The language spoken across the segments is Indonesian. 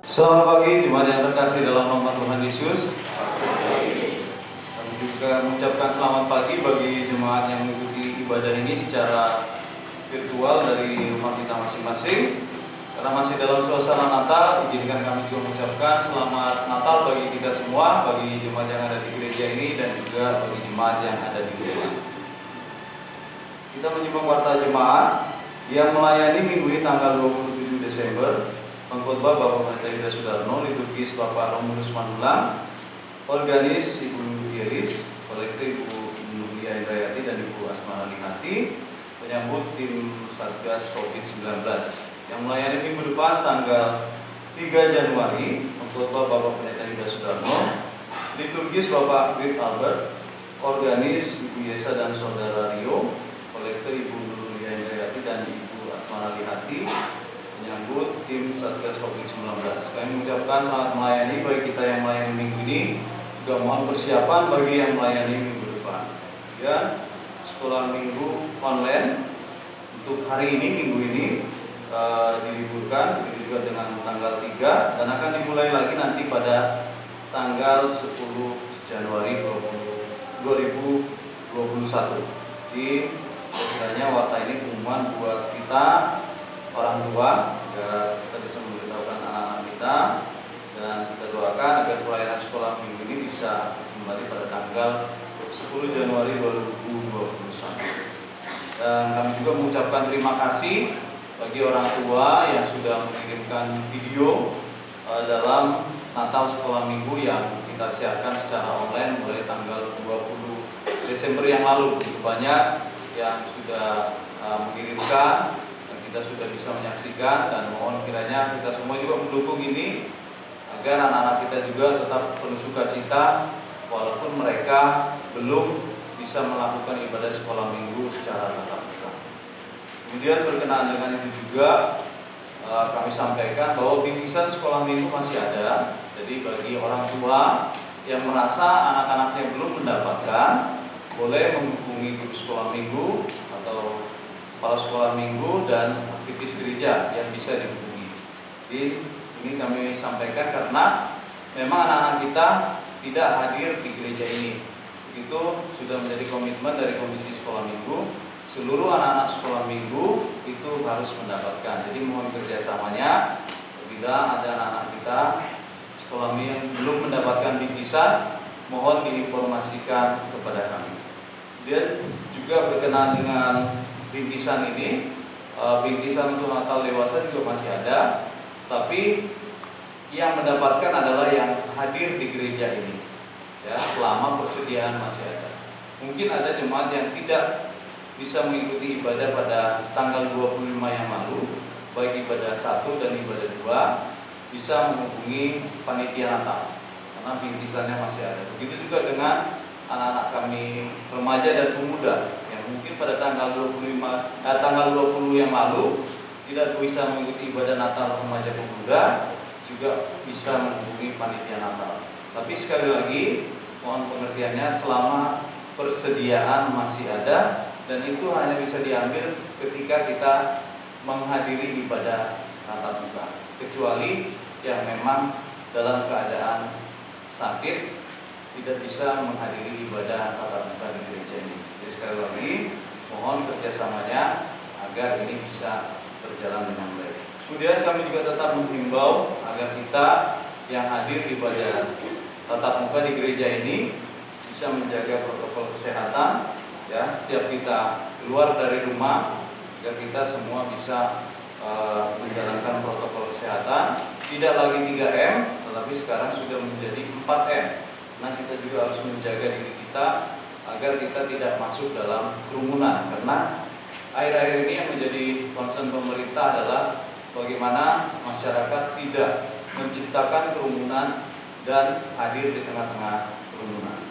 Selamat pagi jemaat yang terkasih dalam nama Tuhan Yesus. Kami juga mengucapkan selamat pagi bagi jemaat yang mengikuti ibadah ini secara virtual dari rumah kita masing-masing. Karena masih dalam suasana Natal, izinkan kami juga mengucapkan selamat Natal bagi kita semua, bagi jemaat yang ada di gereja ini dan juga bagi jemaat yang ada di rumah. Kita menyimak warta jemaat yang melayani minggu ini tanggal 27 Desember. Pengkhotbah Bapak Pendeta Yuda Sudarno, liturgis Bapak Romulus Manulang, organis Ibu Yelis, kolektif Ibu Nuria Indrayati dan Ibu Asmara Linati, penyambut tim Satgas COVID-19 yang melayani minggu depan tanggal 3 Januari. Pengkhotbah Bapak Pendeta Yuda Sudarno, liturgis Bapak Wid Albert, organis Ibu Yesa dan Saudara Rio, kolektif Ibu Nuria Indrayati dan Ibu Asmara Linati, menyambut tim Satgas COVID-19. Kami mengucapkan selamat melayani bagi kita yang melayani minggu ini, juga mohon persiapan bagi yang melayani minggu depan. Ya, sekolah minggu online untuk hari ini, minggu ini diliburkan, begitu juga dengan tanggal 3 dan akan dimulai lagi nanti pada tanggal 10 Januari 2021. Di kiranya warta ini pengumuman buat kita orang tua agar kita bisa memberitahukan anak-anak kita, dan kita doakan agar pelayanan sekolah minggu ini bisa kembali pada tanggal 10 Januari 2021. Dan kami juga mengucapkan terima kasih bagi orang tua yang sudah mengirimkan video dalam Natal sekolah minggu yang kita siarkan secara online mulai tanggal 20 Desember yang lalu. Begitu banyak yang sudah mengirimkan, kita sudah bisa menyaksikan, dan mohon kiranya kita semua juga mendukung ini agar anak-anak kita juga tetap penuh sukacita walaupun mereka belum bisa melakukan ibadah sekolah minggu secara tatap muka. Kemudian berkenaan dengan itu juga kami sampaikan bahwa bingkisan sekolah minggu masih ada. Jadi bagi orang tua yang merasa anak-anaknya belum mendapatkan, boleh menghubungi guru sekolah minggu atau kepala sekolah minggu dan aktivis gereja yang bisa dihubungi. Jadi ini kami sampaikan karena memang anak-anak kita tidak hadir di gereja ini. Itu sudah menjadi komitmen dari Komisi Sekolah Minggu. Seluruh anak-anak sekolah minggu itu harus mendapatkan. Jadi mohon kerjasamanya. Bila ada anak-anak kita sekolah minggu yang belum mendapatkan bingkisan, mohon diinformasikan kepada kami. Kemudian juga berkenaan dengan bingkisan ini, bingkisan untuk Natal dewasa juga masih ada, tapi yang mendapatkan adalah yang hadir di gereja ini, ya, selama persediaan masih ada. Mungkin ada jemaat yang tidak bisa mengikuti ibadah pada tanggal 25 yang lalu, baik ibadah 1 dan ibadah 2, bisa menghubungi panitia Natal karena bingkisannya masih ada. Begitu juga dengan anak-anak kami remaja dan pemuda yang mungkin pada tanggal 20 yang lalu tidak bisa mengikuti ibadah Natal remaja pemuda, juga bisa menghubungi panitia Natal. Tapi sekali lagi mohon pengertiannya, selama persediaan masih ada, dan itu hanya bisa diambil ketika kita menghadiri ibadah tatap muka, kecuali yang memang dalam keadaan sakit tidak bisa menghadiri ibadah tatap muka di gereja ini. Jadi sekali lagi mohon kerjasamanya agar ini bisa berjalan dengan baik. Kemudian kami juga tetap menghimbau agar kita yang hadir ibadah tatap muka di gereja ini bisa menjaga protokol kesehatan, ya, setiap kita keluar dari rumah agar kita semua bisa menjalankan protokol kesehatan. Tidak lagi 3M, tetapi sekarang sudah menjadi 4M. Nah, kita juga harus menjaga diri kita agar kita tidak masuk dalam kerumunan, karena akhir-akhir ini yang menjadi concern pemerintah adalah bagaimana masyarakat tidak menciptakan kerumunan dan hadir di tengah-tengah kerumunan.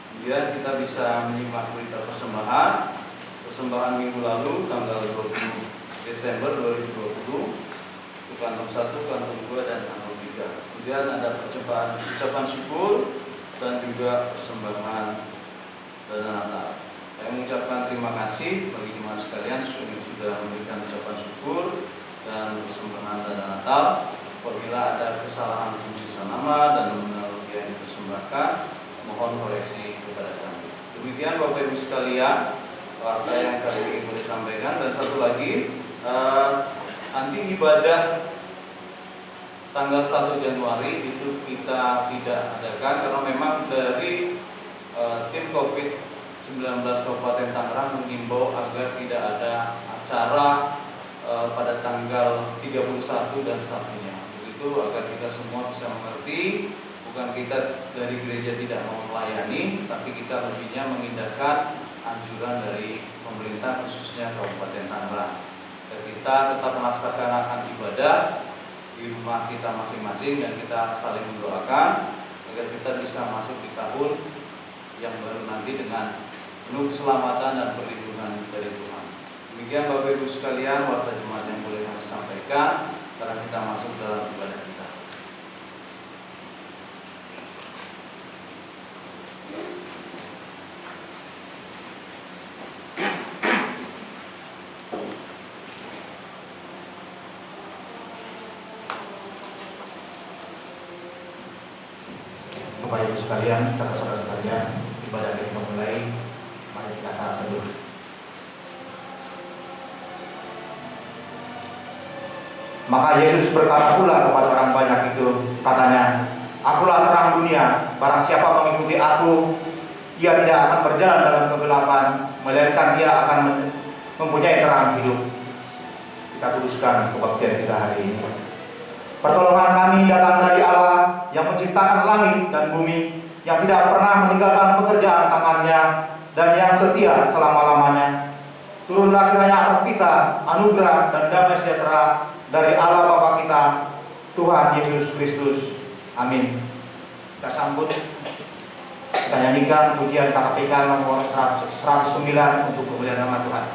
Kemudian kita bisa menyimak berita persembahan minggu lalu tanggal 20 Desember 2020 untuk kantong 1, kantong 2, dan kantong 3. Kemudian ada ucapan syukur dan juga persembahan dana Natal. Saya mengucapkan terima kasih bagi jemaat sekalian yang sudah memberikan ucapan syukur dan persembahan dana Natal. Apabila ada kesalahan penulisan nama dan nominal yang dipersembahkan, mohon koreksi kepada kami. Demikian Bapak Ibu sekalian, warta yang kali ini boleh sampaikan. Dan satu lagi, nanti ibadah tanggal 1 Januari itu kita tidak adakan karena memang dari tim COVID-19 Kabupaten Tangerang mengimbau agar tidak ada acara pada tanggal 31 dan Sabtunya. Begitu agar kita semua bisa mengerti, bukan kita dari gereja tidak mau melayani, tapi kita lebihnya mengindahkan anjuran dari pemerintah khususnya Kabupaten Tangerang. Dan kita tetap melaksanakan ibadah di rumah kita masing-masing dan kita saling mendoakan agar kita bisa masuk di tahun yang baru nanti dengan penuh keselamatan dan perlindungan dari Tuhan. Demikian Bapak Ibu sekalian, warta jemaat yang boleh kami sampaikan karena kita masuk dalam ibadah kita. Bapak Ibu sekalian, saudara-saudara sekalian, ibadah kita mulai. Mari kita saat teduh. Maka Yesus berkata pula kepada orang banyak itu, katanya, "Akulah terang dunia. Barang siapa mengikuti Aku, ia tidak akan berjalan dalam kegelapan, melainkan ia akan mempunyai terang hidup." Kita kuduskan kebaktian kita hari ini. Pertolongan kami datang dari Allah yang menciptakan langit dan bumi, yang tidak pernah meninggalkan pekerjaan tangannya, dan yang setia selama-lamanya. Turunlah kiranya atas kita anugerah dan damai sejahtera dari Allah Bapa kita, Tuhan Yesus Kristus. Amin. Kita sambut, kita nyanyikan pujian KPK nomor 109 untuk kemuliaan nama Tuhan.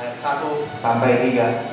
Ayat 1 sampai 3. Yeah.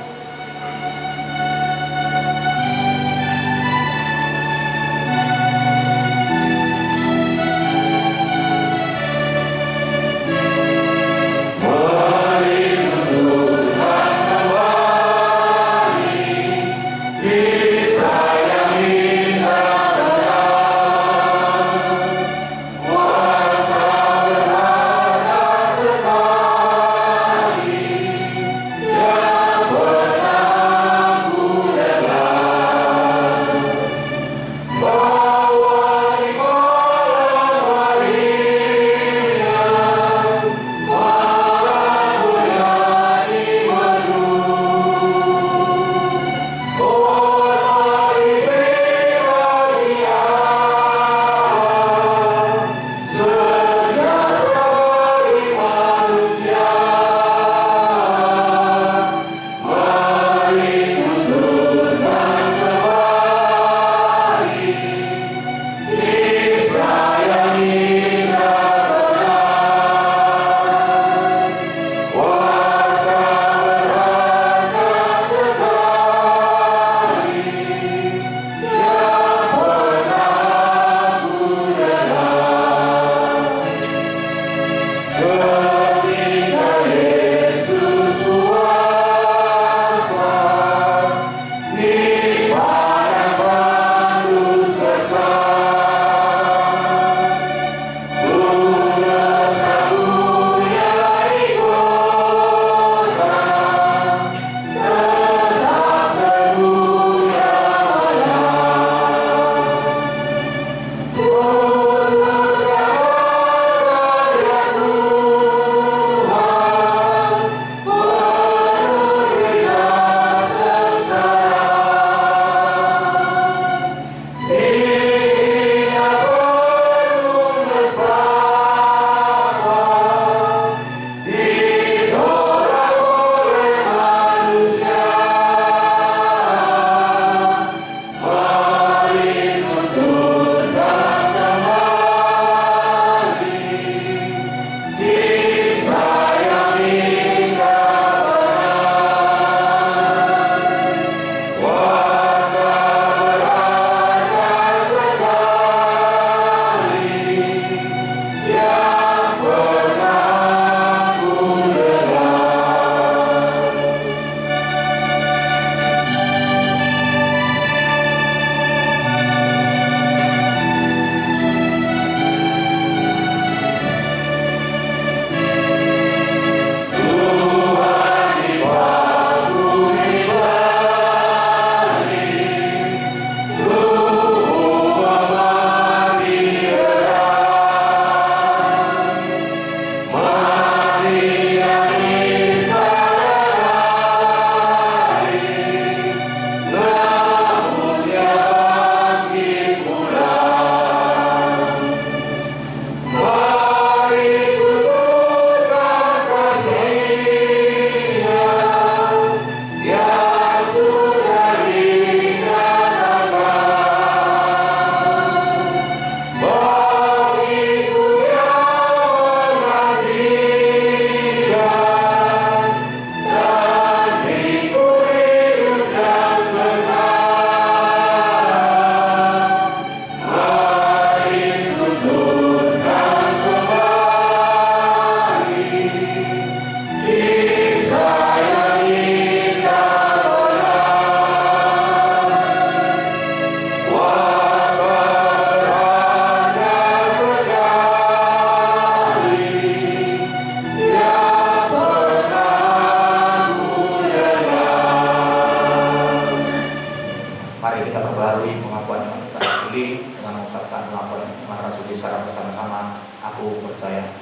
Rasuli dengan mengucapkan laporan iman Rasuli secara bersama-sama. Aku percaya.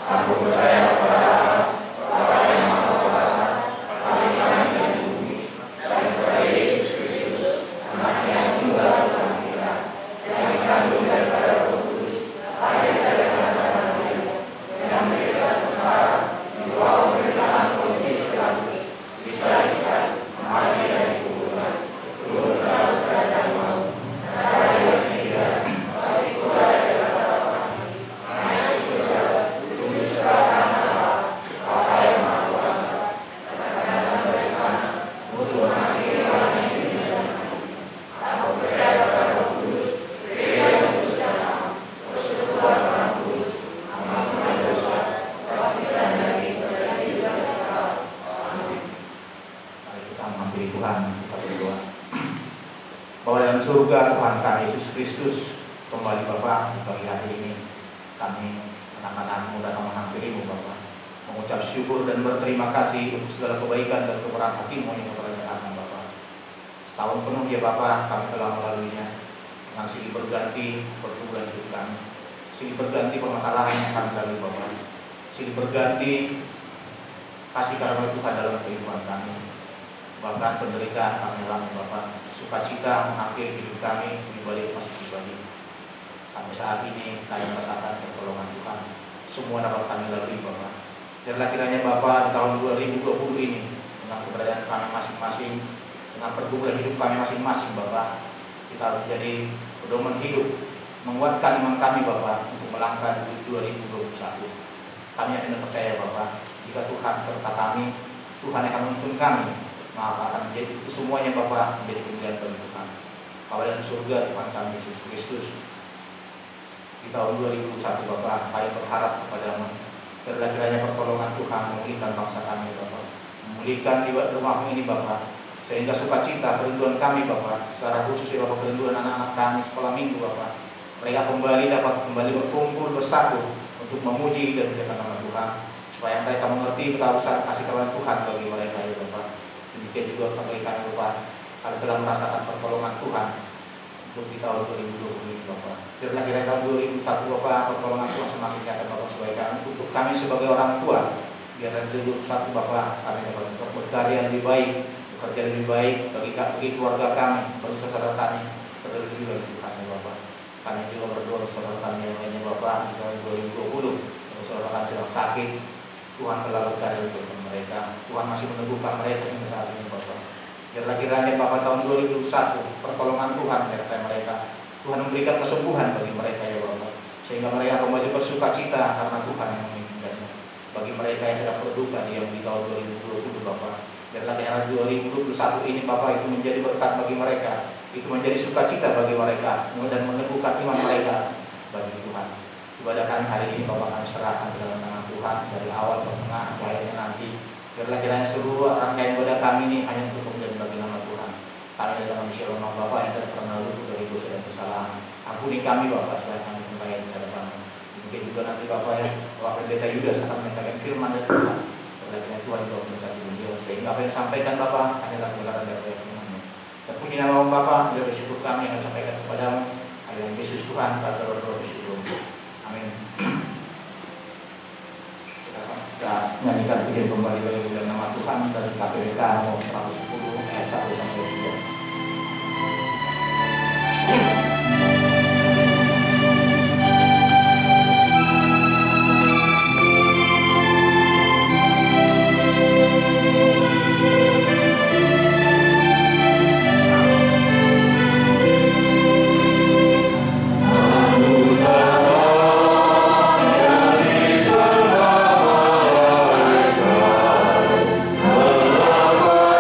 Aku percaya kepada Allah, Bapa yang Maha Kuasa, Paling-Paling dari bumi, dan kepada Yesus Kristus, Anaknya yang tunggal Tuhan kita, yang dikandung daripada Roh Kudus, lahir dari anak Maria, yang menderita sengsara, di bawah pemerintahan Pontius Pilatus, disalibkan, mati dan dikuburkan, turun ke dalam kerajaan maut, dan pada hari ketiga bangkit pula dari antara orang mati, naik ke surga, duduk sebelah kanan Allah, Bapa yang Maha Kuasa, dan akan datang dari sana untuk mengakhiri orang yang hidup dan mati. Aku percaya kepada Roh Kudus, Gereja yang kudus dan am, persekutuan orang kudus, pengampunan dosa, kebangkitan dari hidup yang kekal. Amin. Mari kita menghampiri Tuhan, kita berdoa. Bapa dalam surga, Tuhan kami Yesus Kristus, kembali Bapa di pagi hari ini kami anak-anak-Mu datang menghampiri-Mu Bapa, mengucap syukur dan berterima kasih untuk segala kebaikan dan kemurahan hati-Mu yang telah kami Bapa. Setahun penuh ya Bapa kami telah melaluinya dengan silih berganti pergumulan hidup kami, silih berganti permasalahan yang kami lalui Bapa, silih berganti kasih karunia Tuhan dalam kehidupan kami. Bahkan penderitaan kami alami Bapa, sukacita mengakhiri hidup kami di balik masuk pribadi. Sampai saat ini kami merasakan pertolongan Tuhan. Semua dapat kami lalui Bapa. Biarlah kiranya Bapa di tahun 2020 ini dengan keberadaan kami masing-masing, dengan pergumulan hidup kami masing-masing Bapa, kita harus jadi pedoman hidup, menguatkan iman kami Bapa untuk melangkah di 2021. Kami akan percaya Bapa, jika Tuhan serta kami, Tuhan akan menuntun kami, maka akan menjadi semuanya Bapa menjadi kemuliaan bagi Tuhan. Bapa dalam surga Tuhan kami Yesus Kristus, di tahun 2021 Bapa kami berharap kepada-Mu. Biarlah kiranya pertolongan Tuhan memulihkan bangsa kami Bapa, memulihkan di rumah ini Bapa, sehingga sukacita kerinduan kami Bapa, secara khusus ya Bapa kerinduan anak-anak kami sekolah minggu Bapa, mereka dapat kembali berkumpul bersatu untuk memuji dan menjaga nama Tuhan, supaya mereka mengerti betapa besar kasih karunia Tuhan bagi mereka ya Bapa. Demikian juga bagi kami Bapa, kami telah merasakan pertolongan Tuhan untuk di tahun 2020 ini Bapa. Biarlah kiranya tahun 2021 Bapa pertolongan Tuhan semakin nyata Bapa, supaya kami, untuk kami sebagai orang tua, biarlah 2021 Bapa kami dapat berkarya lebih baik, bekerja lebih baik bagi keluarga kami, bagi saudara kami, terlebih juga bagi Tuhan ya Bapa. Kami juga berdoa untuk saudara kami yang lainnya Bapa di tahun 2020, untuk saudara kami yang sakit, Tuhan telah berkarya untuk mereka, Tuhan masih meneguhkan mereka hingga saat ini Bapa. Biarlah kiranya Bapa tahun 2021 pertolongan Tuhan menyertai mereka, Tuhan memberikan kesembuhan bagi mereka ya Bapa, sehingga mereka kembali bersukacita karena Tuhan yang mengizinkannya. Bagi mereka yang sedang berduka di tahun 2020 Bapa, biarlah kiranya 2021 ini Bapa itu menjadi berkat bagi mereka, itu menjadi sukacita bagi mereka, dan meneguhkan iman mereka bagi Tuhan. Ibadah kami hari ini Bapa kami serahkan dalam tangan Tuhan dari awal pertengahan akhirnya nanti. Biarlah kiranya seluruh rangkaian ibadah kami ini hanya untuk kemuliaan bagi nama Tuhan. Kami adalah manusia lemah Bapa yang tidak pernah luput dari dosa dan kesalahan. Ampuni kami Bapa supaya kami kembali kepada kami. Mungkin juga nanti Bapa ya, Bapak Pendeta Yudas akan menyatakan firman dari Tuhan. Biarlah kiranya Tuhan juga memberkati beliau, sehingga apa yang disampaikan Bapa hanyalah kebenaran dari firman-Mu. Terpuji nama Bapa, biar bersyukur kami yang sampaikan kepadamu. Hadirat Yesus Tuhan, kata berdoa bersyukur. Amin. Kita nyanyikan pujian kembali bagi nama Tuhan dari KPK nomor 110 ayat 1 sampai 3. Oh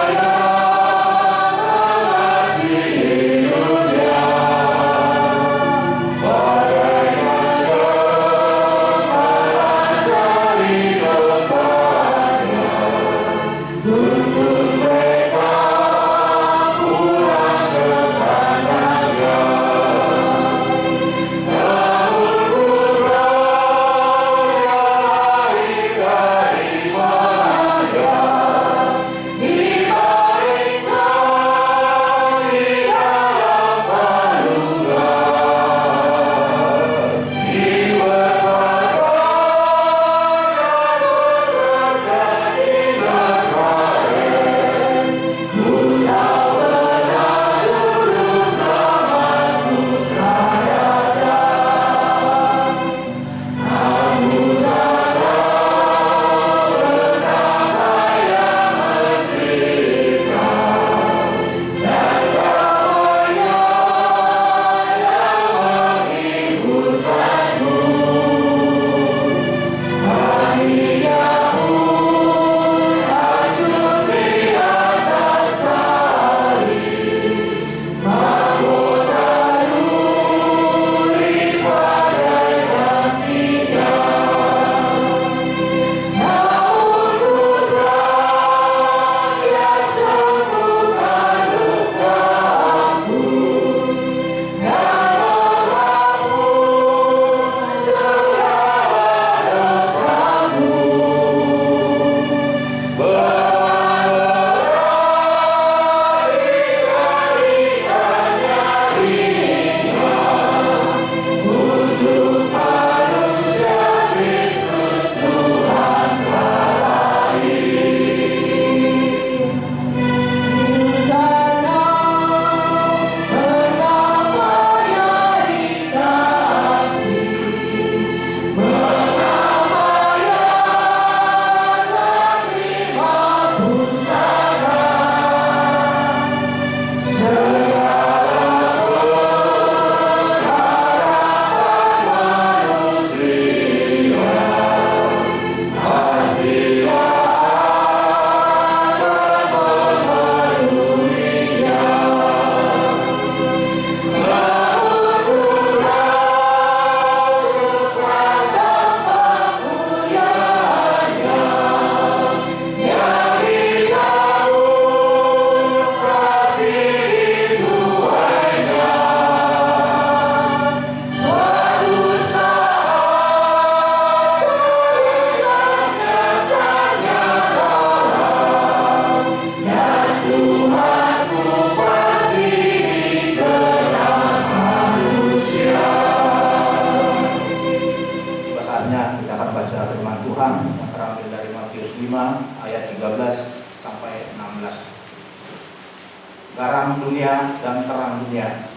dunia dan terang dunia.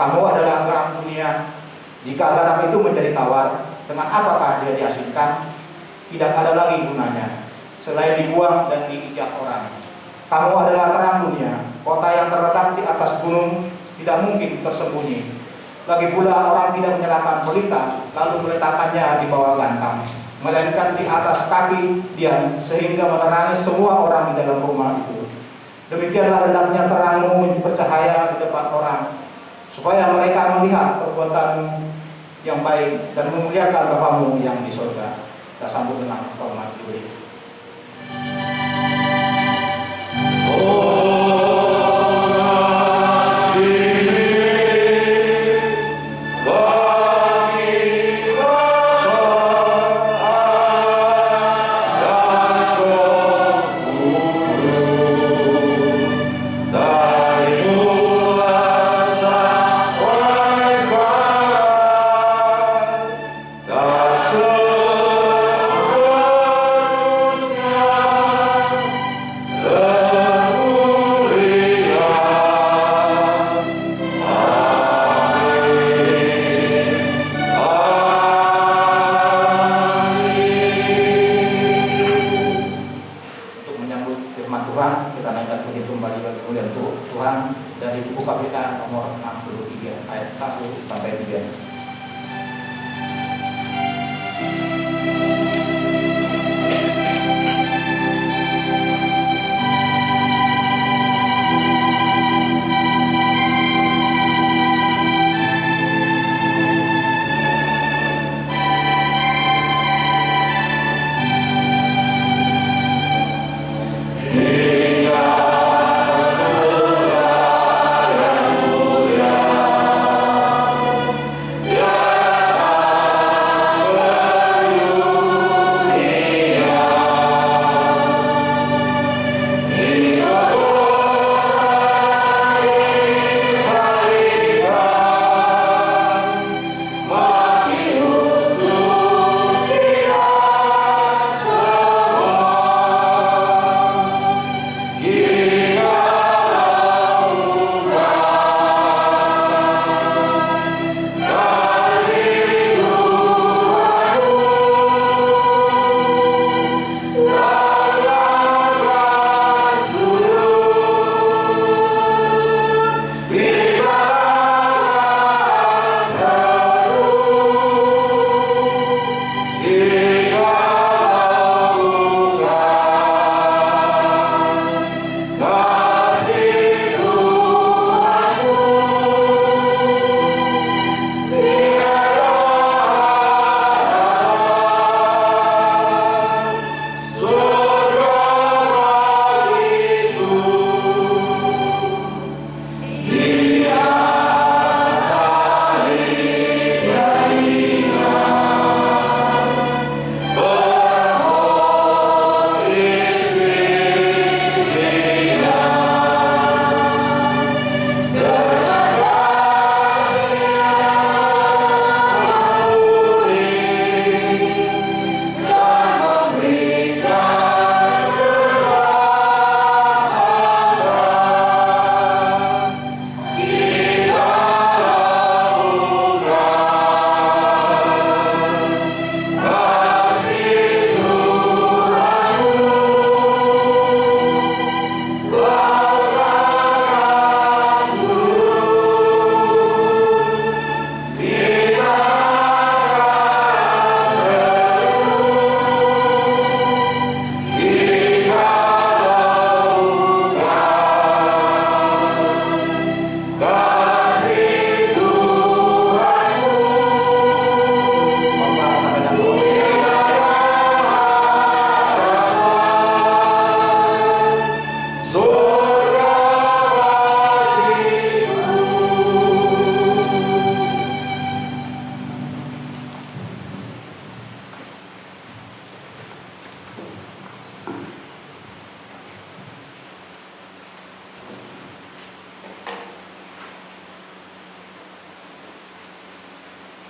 Kamu adalah garam dunia. Jika garam itu menjadi tawar, dengan apakah dia diasinkan? Tidak ada lagi gunanya, selain dibuang dan diinjak orang. Kamu adalah terang dunia. Kota yang terletak di atas gunung tidak mungkin tersembunyi. Lagi pula orang tidak menyalakan pelita lalu meletakkannya di bawah gantang, melainkan di atas kaki dia, sehingga menerangi semua orang di dalam rumah itu. Demikianlah hendaknya terangmu bercahaya di depan orang, supaya mereka melihat perbuatanmu yang baik dan memuliakan Bapamu yang di surga. Kita sambut dengan hormat diri.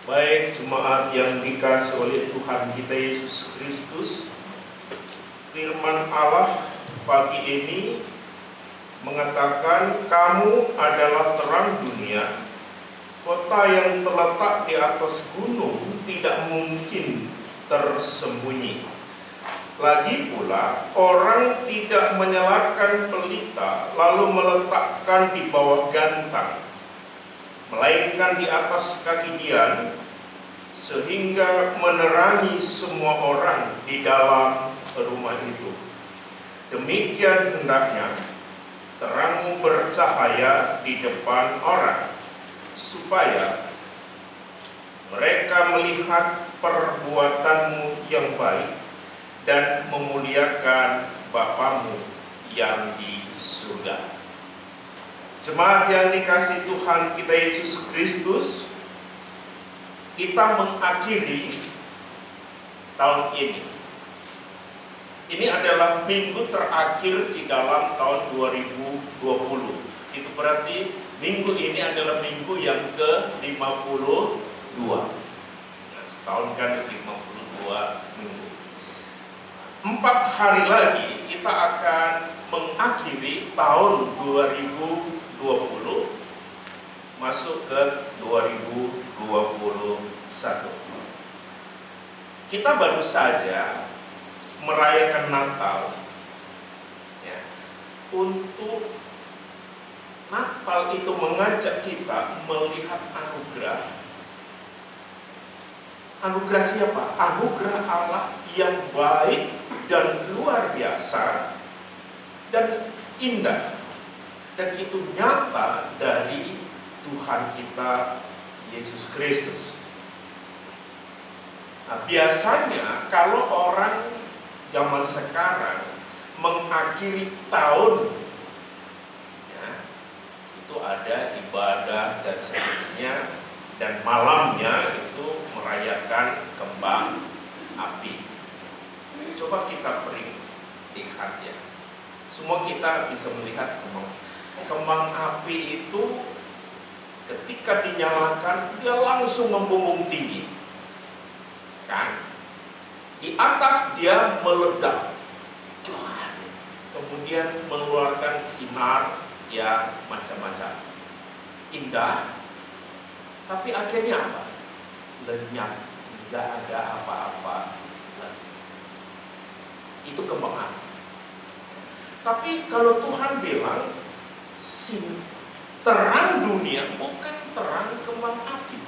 Baik jemaat yang dikasih oleh Tuhan kita Yesus Kristus, firman Allah pagi ini mengatakan, kamu adalah terang dunia. Kota yang terletak di atas gunung tidak mungkin tersembunyi. Lagi pula, orang tidak menyalakan pelita lalu meletakkan di bawah gantang, melainkan di atas kaki dian, sehingga menerangi semua orang di dalam rumah itu. Demikian hendaknya terangmu bercahaya di depan orang, supaya mereka melihat perbuatanmu yang baik dan memuliakan Bapamu yang di surga. Jemaat yang dikasihi Tuhan kita Yesus Kristus, kita mengakhiri tahun ini. Ini adalah minggu terakhir di dalam tahun 2020. Itu berarti minggu ini adalah minggu yang ke-52. Nah, setahun kan 52 minggu. 4 hari lagi kita akan mengakhiri tahun 2020 masuk ke 2021. Kita baru saja merayakan Natal. Ya. Untuk Natal itu mengajak kita melihat anugerah. Anugerah siapa? Anugerah Allah yang baik dan luar biasa dan indah. Dan itu nyata dari Tuhan kita Yesus Kristus. Nah, biasanya kalau orang zaman sekarang mengakhiri tahun, ya, itu ada ibadah dan seterusnya, dan malamnya itu merayakan kembang api. Coba kita lihat ya, semua kita bisa melihat kembang api itu ketika dinyalakan dia langsung membumbung tinggi, kan? Di atas dia meledak, kemudian mengeluarkan sinar yang macam-macam, indah. Tapi akhirnya apa? Lenyap, tidak ada apa-apa lagi. Itu kembang api. Tapi kalau Tuhan bilang terang dunia bukan terang kembang api.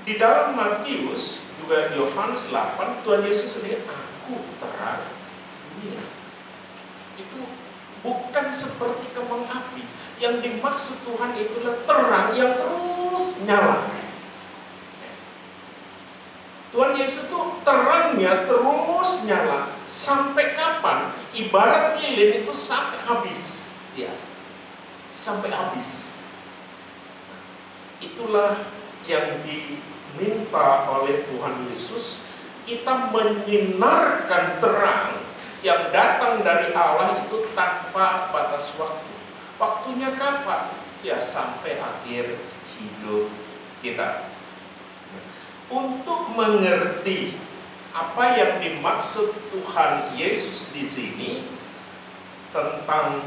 Di dalam Matius juga Yohanes 8, Tuhan Yesus sendiri, aku terang dunia. Itu bukan seperti kembang api. Yang dimaksud Tuhan itulah terang yang terus nyala. Tuhan Yesus itu terangnya terus nyala. Sampai kapan? Ibarat lilin itu sampai habis. Ya, sampai habis. Itulah yang diminta oleh Tuhan Yesus. Kita menyinarkan terang yang datang dari Allah itu tanpa batas waktu. Waktunya kapan? Ya sampai akhir hidup kita. Untuk mengerti apa yang dimaksud Tuhan Yesus di sini tentang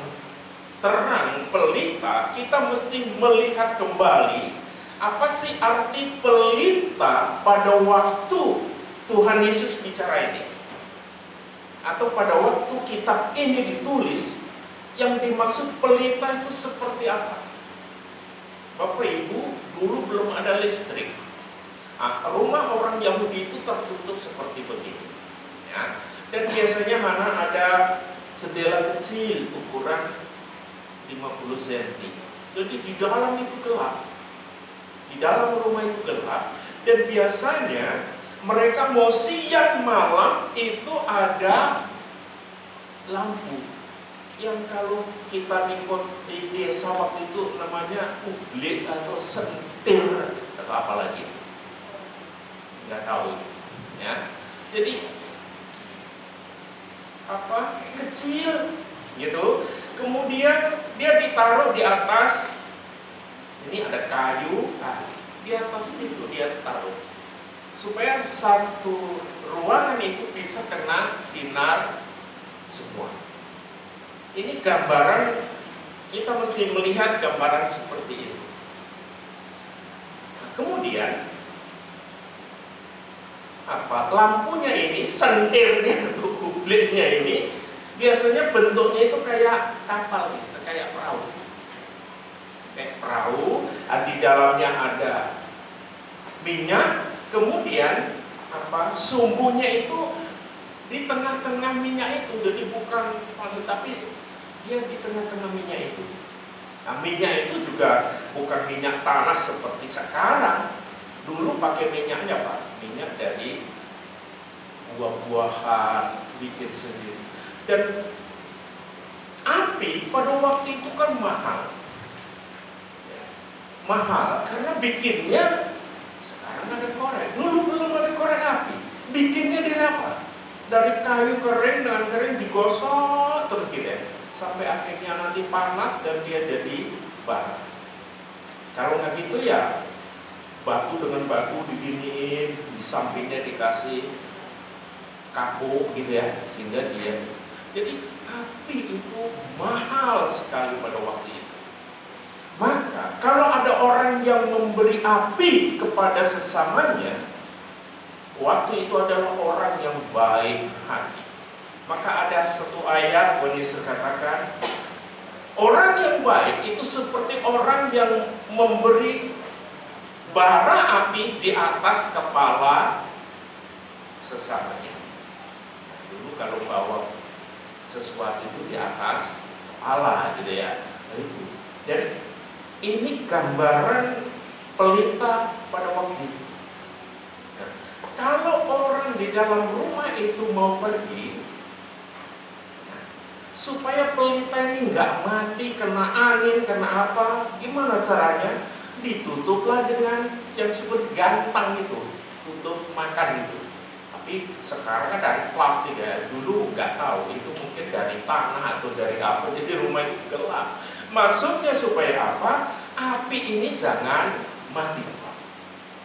terang pelita, kita mesti melihat kembali apa sih arti pelita pada waktu Tuhan Yesus bicara ini, atau pada waktu kitab ini ditulis. Yang dimaksud pelita itu seperti apa? Bapak Ibu, dulu belum ada listrik. Nah, rumah orang Yahudi itu tertutup seperti begini, ya. Dan biasanya mana ada jendela kecil ukuran 50 cm. Jadi di dalam itu gelap. Di dalam rumah itu gelap. Dan biasanya mereka mau siang malam itu ada lampu. Yang kalau kita di desa waktu itu namanya ublik atau sentir atau apa lagi, nggak tahu itu, ya. Jadi apa kecil gitu, kemudian dia ditaruh di atas. Ini ada kayu, di atas itu dia taruh supaya satu ruangan itu bisa kena sinar semua. Ini gambaran, kita mesti melihat gambaran seperti itu. Nah, kemudian lampunya ini, sendirnya atau kublitnya ini biasanya bentuknya itu kayak kapal gitu, kayak perahu. Kayak perahu, di dalamnya ada minyak, kemudian sumbunya itu di tengah-tengah minyak itu, jadi bukan pasir, tapi dia di tengah-tengah minyak itu. Nah, minyak itu juga bukan minyak tanah seperti sekarang. Dulu pakai minyaknya minyak dari buah-buahan, bikin sendiri. Dan api pada waktu itu kan mahal. Mahal karena bikinnya, sekarang ada korek, dulu belum ada korek api. Bikinnya dari apa? Dari kayu kering, dengan kering digosok terus gitu ya, sampai akhirnya nanti panas dan dia jadi bara. Kalau nggak gitu ya batu dengan batu diginiin, di sampingnya dikasih kapuk gitu ya, sehingga dia. Jadi api itu mahal sekali pada waktu itu. Maka kalau ada orang yang memberi api kepada sesamanya, waktu itu adalah orang yang baik hati. Maka ada satu ayat yang Yesus katakan, orang yang baik itu seperti orang yang memberi bara api di atas kepala sesamanya. Dulu kalau bawa sesuatu itu di atas kepala gitu ya. Itu. Dan ini gambaran pelita pada waktu itu. Nah, kalau orang di dalam rumah itu mau pergi, supaya pelita ini nggak mati, kena angin, kena apa, gimana caranya? Ditutuplah dengan yang disebut gantang itu, tutup makan itu. Tapi sekarang kan dari plastik ya, dulu nggak tahu, itu mungkin dari tanah atau dari apa, jadi rumah itu gelap. Maksudnya supaya apa? Api ini jangan mati.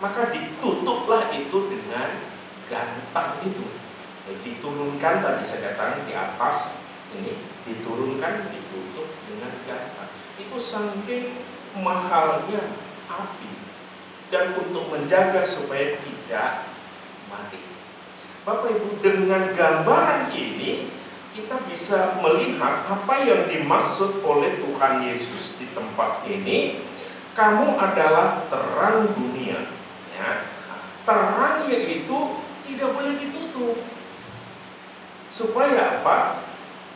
Maka ditutuplah itu dengan gantang itu. Diturunkan, tadi saya katakan di atas ini, diturunkan, ditutup dengan gantang. Itu saking mahalnya api. Dan untuk menjaga supaya tidak mati. Bapak Ibu, dengan gambaran ini kita bisa melihat apa yang dimaksud oleh Tuhan Yesus di tempat ini. Kamu adalah terang dunia. Ya. Terangnya itu tidak boleh ditutup. Supaya apa?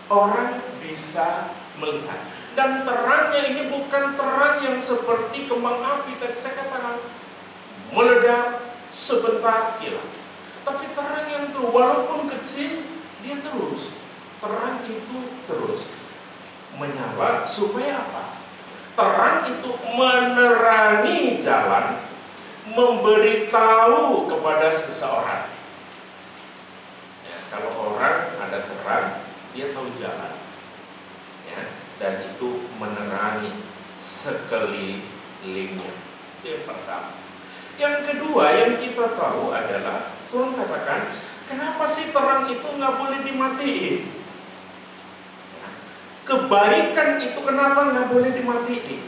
Orang bisa melihat. Dan terangnya ini bukan terang yang seperti kembang api tadi saya katakan, meledak sebentar hilang. Tapi terang yang itu walaupun kecil, dia terus. Terang itu terus menyala supaya apa? Terang itu menerangi jalan, memberitahu kepada seseorang. Ya, kalau orang ada terang, dia tahu jalan. Ya, dan itu menerangi sekelilingnya. Itu yang pertama. Yang kedua yang kita tahu adalah Tuhan katakan, kenapa sih terang itu nggak boleh dimatiin? Kebaikan itu kenapa nggak boleh dimatiin?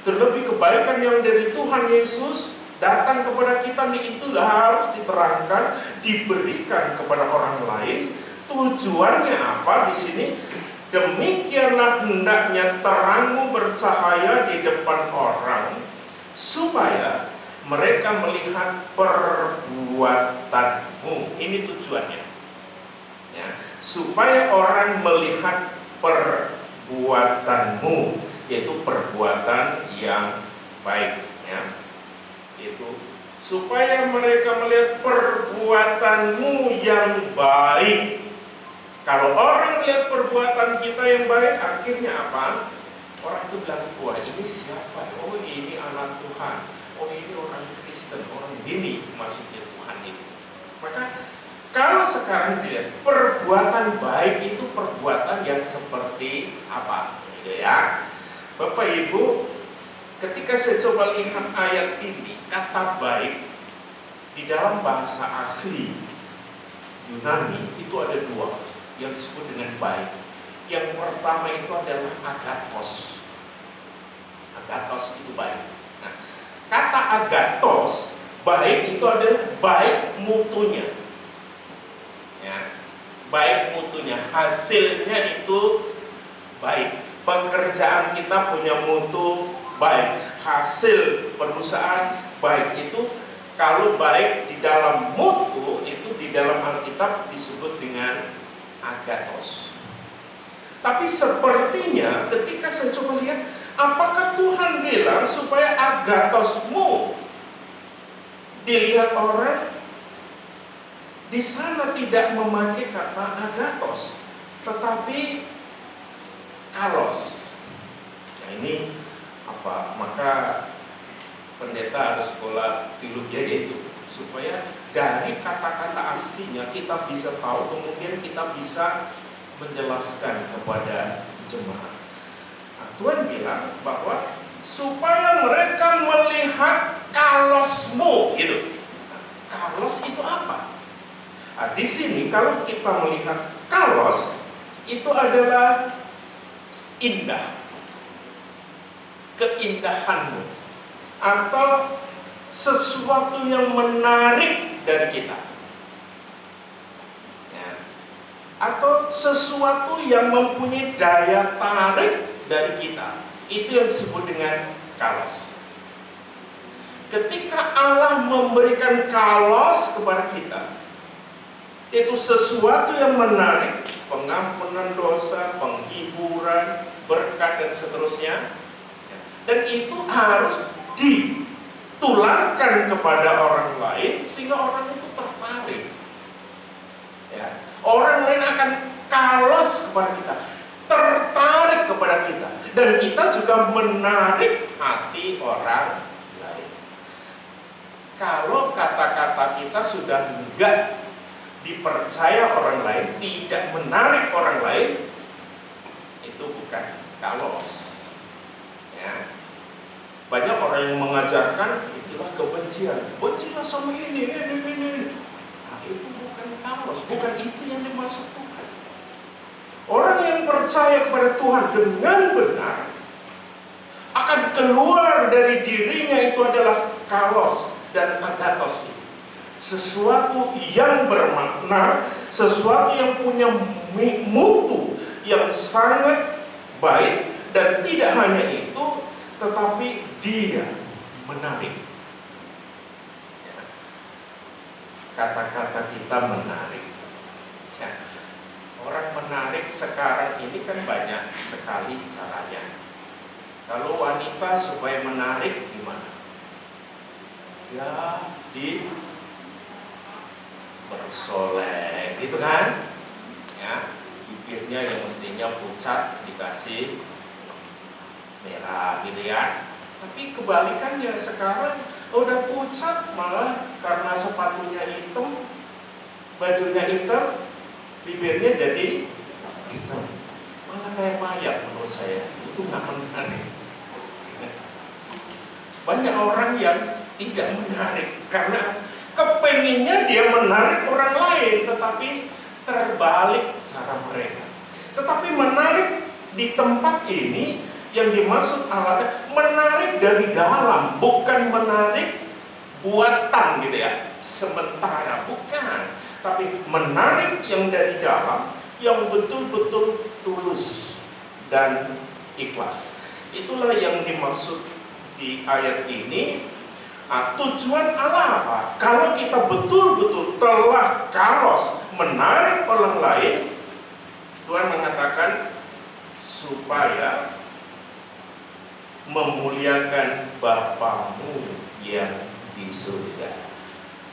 Terlebih kebaikan yang dari Tuhan Yesus datang kepada kita itu harus diterangkan, diberikan kepada orang lain. Tujuannya apa di sini? Demikianlah hendaknya terangmu bercahaya di depan orang, supaya mereka melihat perbuatanmu. Ini tujuannya. Ya, supaya orang melihat perbuatanmu, yaitu perbuatan yang baik. Ya. Itu supaya mereka melihat perbuatanmu yang baik. Kalau orang lihat perbuatan kita yang baik, akhirnya apa? Orang itu bilang, wah ini siapa? Oh ini anak Tuhan. Oh ini orang Kristen, orang dini maksudnya Tuhan itu. Maka kalau sekarang dilihat perbuatan baik itu perbuatan yang seperti apa? Gitu ya. Bapak Ibu, ketika saya coba lihat ayat ini, kata baik di dalam bahasa asli Yunani itu ada dua yang disebut dengan baik. Yang pertama itu adalah agathos. Agathos itu baik. Nah, kata agathos, baik itu adalah baik mutunya. Ya, baik mutunya, hasilnya itu baik. Pekerjaan kita punya mutu baik, hasil perusahaan baik. Itu kalau baik di dalam mutu, itu di dalam Alkitab disebut dengan agathos. Tapi sepertinya ketika saya coba lihat, apakah Tuhan bilang supaya agathosmu dilihat orang? Di sana tidak memakai kata agathos, tetapi kalos. Nah ini apa? Maka pendeta harus sekolah teologi itu supaya dari kata-kata aslinya kita bisa tahu, kemudian kita bisa menjelaskan kepada jemaat. Nah, Tuhan bilang bahwa supaya mereka melihat kalosmu, gitu. Nah, kalos itu apa? Nah, di sini kalau kita melihat kalos itu adalah indah, keindahanmu, atau sesuatu yang menarik dari kita, ya. Atau sesuatu yang mempunyai daya tarik dari kita. Itu yang disebut dengan kalos. Ketika Allah memberikan kalos kepada kita, itu sesuatu yang menarik, pengampunan dosa, penghiburan, berkat dan seterusnya. Dan itu harus ditularkan kepada orang lain sehingga orang itu tertarik. Ya. Orang lain akan kalos kepada kita, tertarik kepada kita, dan kita juga menarik hati orang lain. Kalau kata-kata kita sudah enggak dipercaya orang lain, tidak menarik orang lain, itu bukan kalos. Ya. Banyak orang yang mengajarkan itulah kebencian, bencilah sama ini. Nah, itu bukan kalos, bukan itu yang dimaksud Tuhan. Orang yang percaya kepada Tuhan dengan benar akan keluar dari dirinya itu adalah kalos dan agathos itu. Sesuatu yang bermakna, sesuatu yang punya mutu yang sangat baik, dan tidak hanya itu, tetapi dia menarik. Ya. Kata-kata kita menarik. Ya. Orang menarik sekarang ini kan banyak sekali caranya. Kalau wanita supaya menarik gimana? Ya, bersolek gitu kan, ya, bibirnya yang mestinya pucat dikasih merah gitu ya. Tapi kebalikannya sekarang udah pucat, malah karena sepatunya hitam, bajunya hitam, bibirnya jadi hitam, malah kayak mayat. Menurut saya itu nggak menarik. Banyak orang yang tidak menarik karena kepenginnya dia menarik orang lain, tetapi terbalik cara mereka. Tetapi menarik di tempat ini yang dimaksud Allah menarik dari dalam, bukan menarik buatan gitu ya, sementara, bukan. Tapi menarik yang dari dalam, yang betul-betul tulus dan ikhlas. Itulah yang dimaksud di ayat ini. Tujuan Allah apa? Kalau kita betul-betul telah kalos menarik orang lain, Tuhan mengatakan supaya memuliakan Bapamu yang di surga.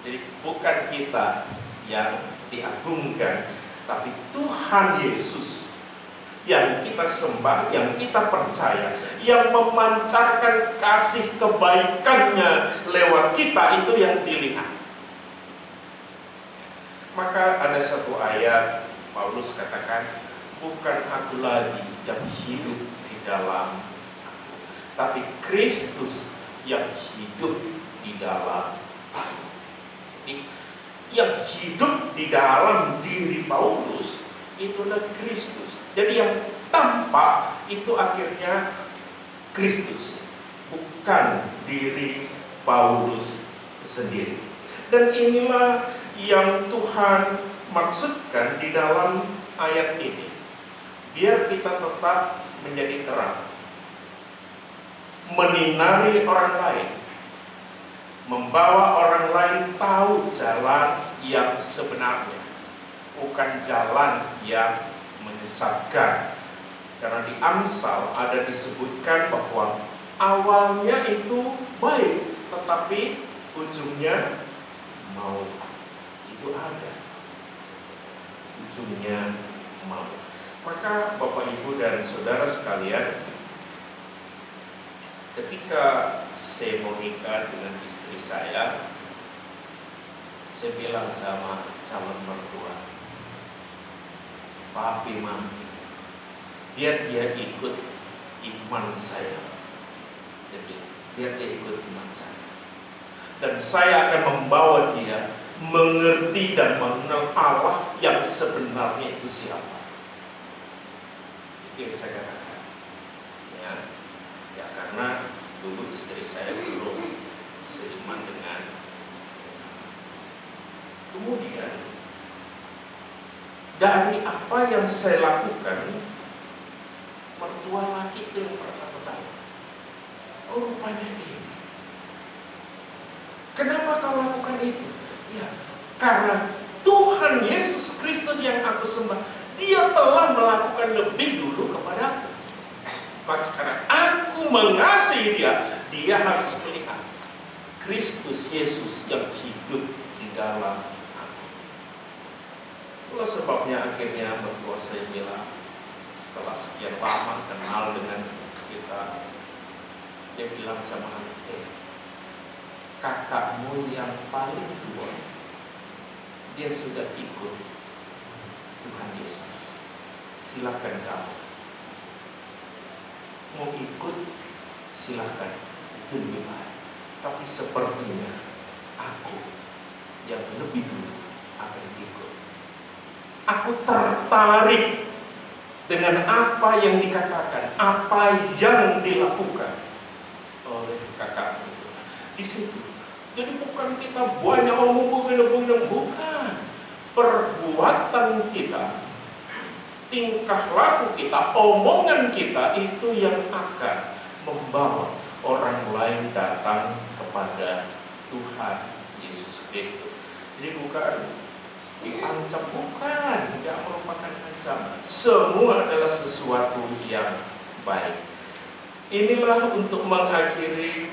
Jadi bukan kita yang diagungkan, tapi Tuhan Yesus yang kita sembah, yang kita percaya, yang memancarkan kasih kebaikannya lewat kita, itu yang dilihat. Maka ada satu ayat Paulus katakan, bukan aku lagi yang hidup di dalam aku, tapi Kristus yang hidup di dalam aku. Yang hidup di dalam diri Paulus itulah Kristus. Jadi yang tampak itu akhirnya Kristus, bukan diri Paulus sendiri. Dan inilah yang Tuhan maksudkan di dalam ayat ini. Biar kita tetap menjadi terang, menyinari orang lain, membawa orang lain tahu jalan yang sebenarnya, bukan jalan yang menyesatkan. Karena di Amsal ada disebutkan bahwa awalnya itu baik, tetapi ujungnya mau. Itu ada ujungnya mau. Maka Bapak Ibu dan Saudara sekalian, ketika saya mau nikah dengan istri saya bilang sama calon mertua, papi mami, biar dia ikut iman saya. Jadi biar dia ikut iman saya, dan saya akan membawa dia mengerti dan mengenal Allah yang sebenarnya itu siapa. Itu yang saya katakan. Ya karena dulu istri saya belum seiman dengan. Kemudian dari apa yang saya lakukan, mertua laki itu yang pertama-tama, oh rupanya ini. Kenapa kau lakukan itu? Ya, karena Tuhan Yesus Kristus yang aku sembah, Dia telah melakukan lebih dulu kepada aku. Maka sekarang aku mengasihi dia, dia harus melihat Kristus Yesus yang hidup di dalam aku. Itulah sebabnya akhirnya mertua saya bilang, setelah sekian lama kenal dengan kita, dia bilang sama anak, kakakmu yang paling tua, dia sudah ikut Tuhan Yesus. Silakan kamu mau ikut, silakan, itu lebih baik. Tapi sepertinya aku yang lebih dulu akan ikut. Aku tertarik dengan apa yang dikatakan, apa yang dilakukan oleh kakakmu itu. Di situ. Jadi bukan kita banyak omong, bukan. Perbuatan kita, tingkah laku kita, omongan kita itu yang akan membawa orang lain datang kepada Tuhan Yesus Kristus. Jadi bukan diancam, bukan, tidak merupakan ancaman. Semua adalah sesuatu yang baik. Inilah untuk mengakhiri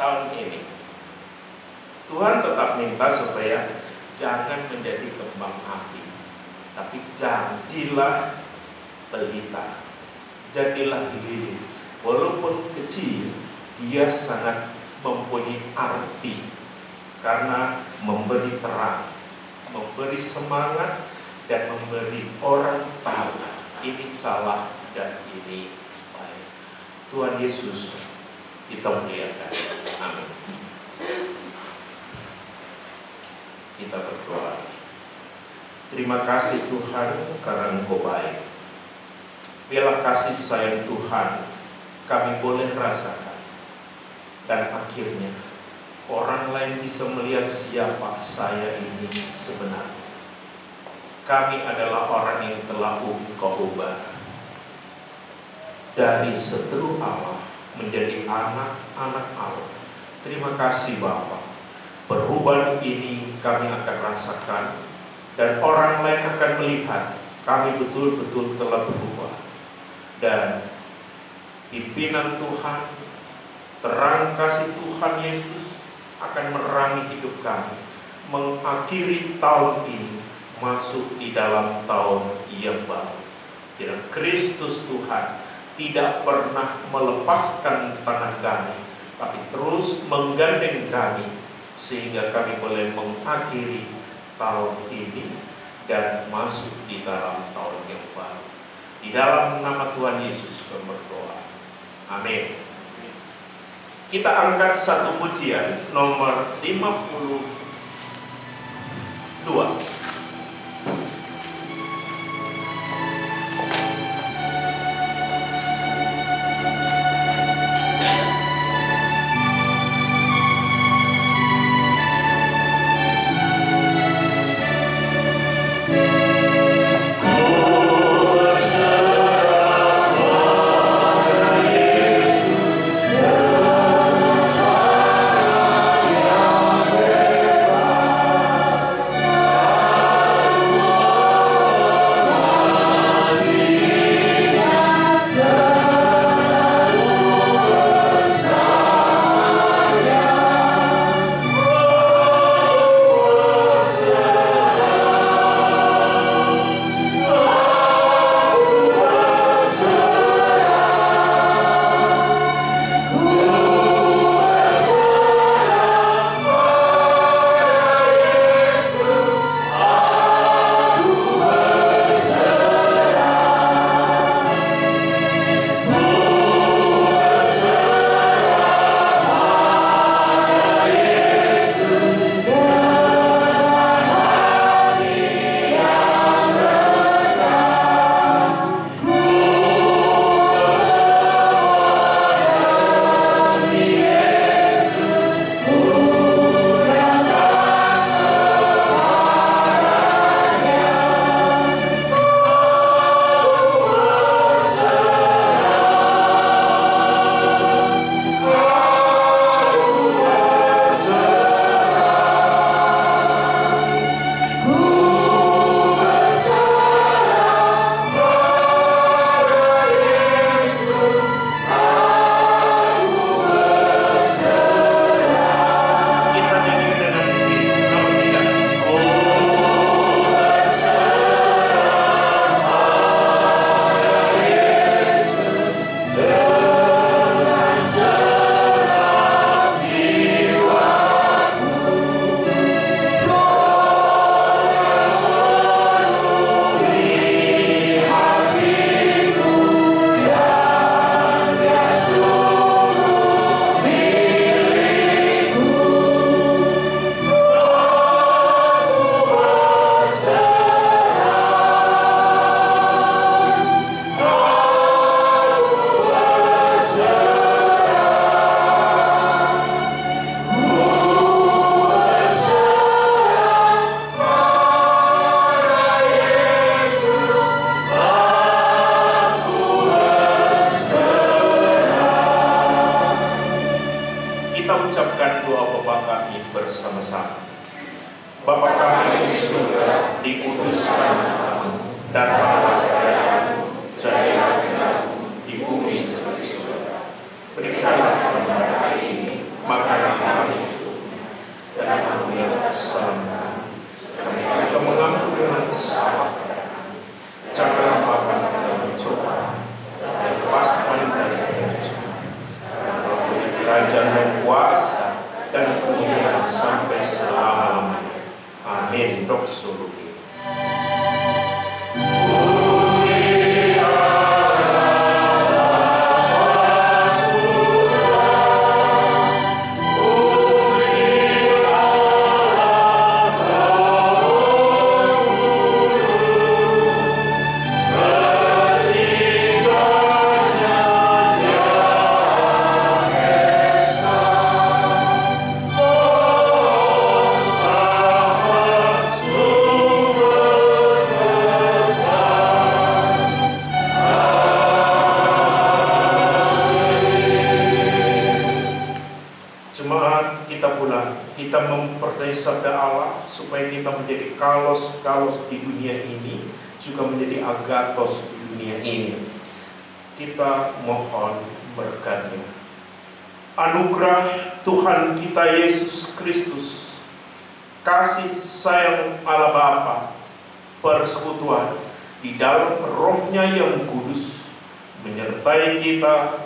tahun ini. Tuhan tetap minta supaya jangan menjadi kembang api, tapi jadilah pelita, jadilah lilin. Walaupun kecil, dia sangat mempunyai arti karena memberi terang, memberi semangat, dan memberi orang tahu ini salah dan ini baik. Tuhan Yesus kita muliakan. Amin. Kita berdoa. Terima kasih Tuhan karena Engkau baik. Biarlah kasih sayang Tuhan kami boleh rasakan, dan akhirnya orang lain bisa melihat siapa saya ini sebenarnya. Kami adalah orang yang telah Engkau ubah dari seteru Allah menjadi anak-anak Allah. Terima kasih Bapa. Perubahan ini kami akan rasakan, dan orang lain akan melihat kami betul-betul telah berubah. Dan pimpinan Tuhan, terang kasih Tuhan Yesus akan menerangi hidup kami, mengakhiri tahun ini, masuk di dalam tahun yang baru. Dan Kristus Tuhan tidak pernah melepaskan tangan kami, tapi terus menggandeng kami, sehingga kami boleh mengakhiri tahun ini dan masuk di dalam tahun yang baru. Di dalam nama Tuhan Yesus kami berdoa. Amin. Kita angkat satu pujian nomor 52. ucapkan doa Bapa kami bersama-sama. Bapa kami di surga, dikuduskan namamu, datanglah kerajaanmu, jadilah kehendakmu di bumi seperti surga. Berikanlah kami hari ini makanan kami secukupnya, dan ampunilah kesalahan kami, kami juga mengampuni kesalahan kami. Janganlah makan kami mencoba, dan lepaskan dari kehancuran. Karena punya kerajaan dan kuasa dan kemuliaan sampai selama-lamanya. Amin. Doksologi. Kita mempercayai sabda Allah supaya kita menjadi kalos di dunia ini, juga menjadi agatos di dunia ini. Kita mohon berkat-Nya. Anugerah Tuhan kita Yesus Kristus, kasih sayang Allah Bapa, persekutuan di dalam Roh-Nya yang kudus menyertai kita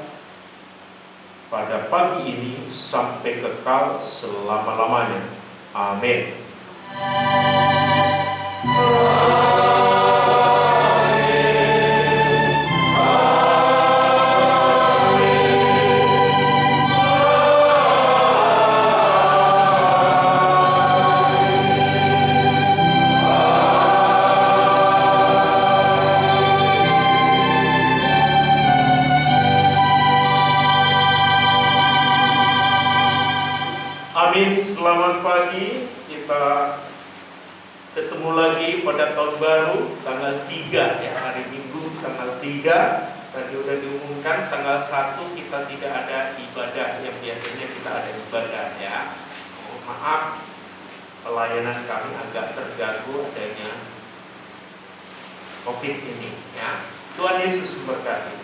pada pagi ini sampai kekal selama-lamanya. Amin. Amin. Selamat pagi. Kita ketemu lagi pada tahun baru tanggal 3 ya, hari Minggu tanggal 3. Tadi udah diumumkan tanggal 1 kita tidak ada ibadah, yang biasanya kita ada ibadah ya. Maaf, pelayanan kami agak terganggu adanya COVID ini ya. Tuhan Yesus memberkati.